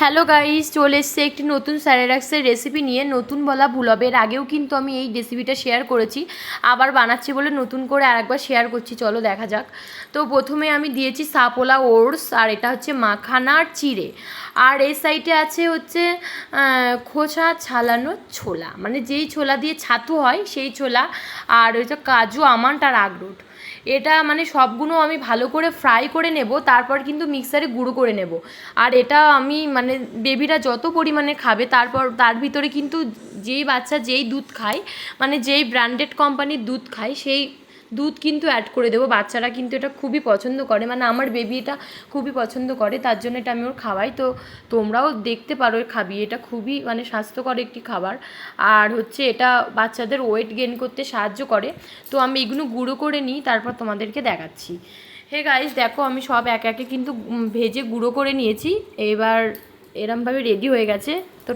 Hello guys, চলে এসছে একটি নতুন স্যারেলাক্সের রেসিপি নিয়ে। নতুন বলা ভুল হবে, এর আগেও কিন্তু আমি এই রেসিপিটা শেয়ার করেছি, আবার বানাচ্ছি বলে নতুন করে আরেকবার শেয়ার করছি। চলো দেখা যাক। তো প্রথমে আমি দিয়েছি সাপোলা ওটস, আর এটা হচ্ছে মাখানার চিড়ে, আর এই সাইডে আছে হচ্ছে খোসা ছালানো ছোলা, মানে যেই ছোলা দিয়ে ছাতু হয় সেই ছোলা, আর হচ্ছে কাজু, আমন্ড আর আখরোট। এটা মানে সবগুলো আমি ভালো করে ফ্রাই করে নেব, তারপর কিন্তু মিক্সারে গুঁড়ো করে নেব। আর এটা আমি মানে বেবিরা যত পরিমাণে খাবে, তারপর তার ভিতরে কিন্তু যেই বাচ্চা যেই দুধ খায়, মানে যেই ব্র্যান্ডেড কোম্পানির দুধ খায়, সেই দুধ কিন্তু অ্যাড করে দেবো। বাচ্চারা কিন্তু এটা খুবই পছন্দ করে, মানে আমার বেবি এটা খুবই পছন্দ করে, তার জন্য এটা আমি ওর খাওয়াই। তো তোমরাও দেখতে পারো, খাবিয়ে, এটা খুবই মানে স্বাস্থ্যকর একটি খাবার। আর হচ্ছে এটা বাচ্চাদের ওয়েট গেইন করতে সাহায্য করে। তো আমি এগুলো গুঁড়ো করে নিই, তারপর তোমাদেরকে দেখাচ্ছি। হে গাইস, দেখো আমি সব একে একে কিন্তু ভেজে গুঁড়ো করে নিয়েছি। এবার এরমভাবে রেডি হয়ে গেছে। তো